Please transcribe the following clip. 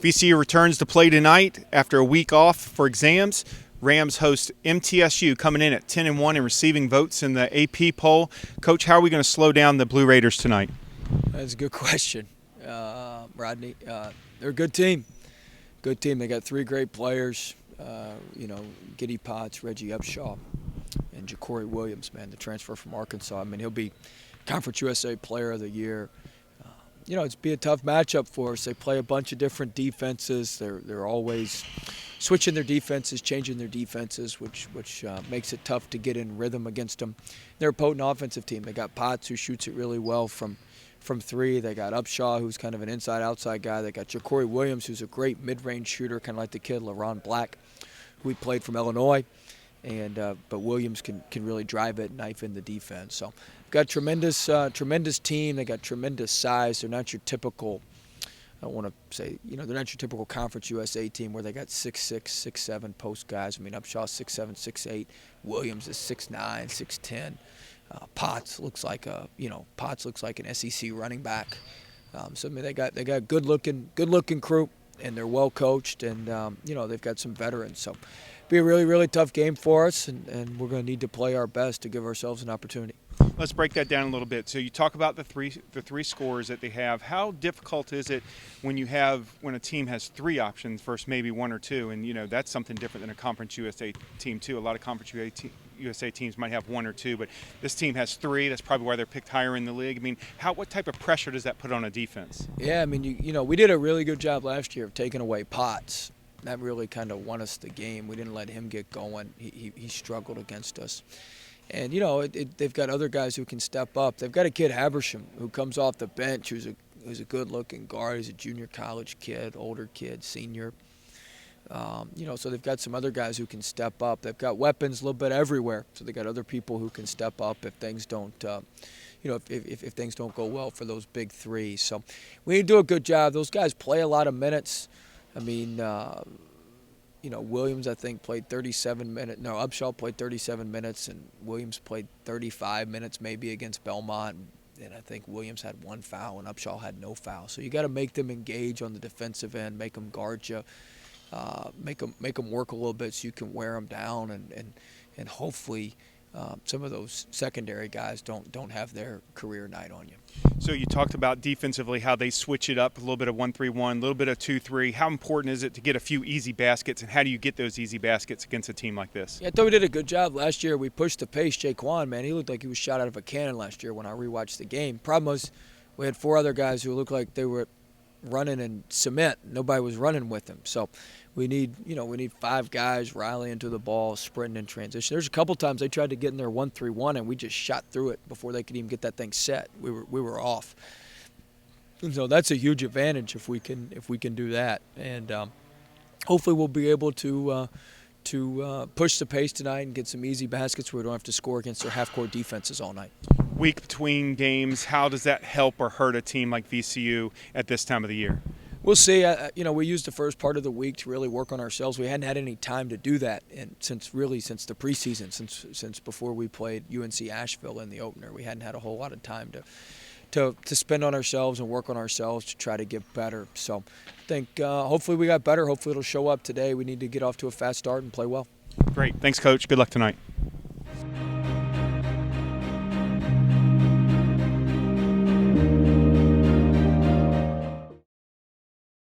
VCU returns to play tonight after a week off for exams. Rams host MTSU, coming in at 10-1 and receiving votes in the AP poll. Coach, how are we going to slow down the Blue Raiders tonight? That's a good question, Rodney. They're a good team. Good team. They got three great players. Giddy Potts, Reggie Upshaw, and Ja'Cory Williams, man, the transfer from Arkansas. I mean, he'll be Conference USA Player of the Year. It's be a tough matchup for us. They play a bunch of different defenses. They're always switching their defenses, changing their defenses, which makes it tough to get in rhythm against them. They're a potent offensive team. They got Potts, who shoots it really well from three. They got Upshaw, who's kind of an inside-outside guy. They got Ja'Cory Williams, who's a great mid-range shooter, kind of like the kid LaRon Black, who he played from Illinois. But Williams can really drive it, knife in the defense. So got tremendous team. They got tremendous size. They're not your typical, I don't want to say, they're not your typical Conference USA team where they got 6'6", 6'7" post guys. I mean, Upshaw's 6'7", 6'8". Williams is 6'9", 6'10". Potts looks like an SEC running back. So I mean, they got good looking crew, and they're well coached, and they've got some veterans. So be a really, really tough game for us, and we're going to need to play our best to give ourselves an opportunity. Let's break that down a little bit. So you talk about the three scores that they have. How difficult is it when a team has three options versus maybe one or two? And that's something different than a Conference USA team too. A lot of Conference USA teams might have one or two, but this team has three. That's probably why they're picked higher in the league. I mean, what type of pressure does that put on a defense? Yeah, I mean, we did a really good job last year of taking away Potts. That really kind of won us the game. We didn't let him get going. He struggled against us. And, they've got other guys who can step up. They've got a kid, Habersham, who comes off the bench, who's a good-looking guard. He's a junior college kid, older kid, senior. So they've got some other guys who can step up. They've got weapons a little bit everywhere. So they've got other people who can step up if things don't, if things don't go well for those big three. So we need to do a good job. Those guys play a lot of minutes. I mean, Williams, I think, played 37 minutes. No, Upshaw played 37 minutes, and Williams played 35 minutes maybe against Belmont. And I think Williams had one foul, and Upshaw had no foul. So you got to make them engage on the defensive end, make them guard you, make them work a little bit so you can wear them down, and hopefully some of those secondary guys don't have their career night on you. So you talked about defensively how they switch it up, a little bit of 1-3-1, a little bit of 2-3. How important is it to get a few easy baskets, and how do you get those easy baskets against a team like this? Yeah, I thought we did a good job last year. We pushed the pace. Jaquan, man, he looked like he was shot out of a cannon last year when I rewatched the game. Problem was we had four other guys who looked like they were running in cement. Nobody was running with them. So we need five guys rallying to the ball, sprinting in transition. There's a couple times they tried to get in there 1-3-1, and we just shot through it before they could even get that thing set. We were off. And so that's a huge advantage if we can do that. And hopefully we'll be able to push the pace tonight and get some easy baskets where we don't have to score against their half-court defenses all night. Week between games, how does that help or hurt a team like VCU at this time of the year? We'll see. We used the first part of the week to really work on ourselves. We hadn't had any time to do that, and since the preseason, since before we played UNC Asheville in the opener, we hadn't had a whole lot of time to spend on ourselves and work on ourselves to try to get better. So I think hopefully we got better. Hopefully it'll show up today. We need to get off to a fast start and play well. Great. Thanks, Coach. Good luck tonight.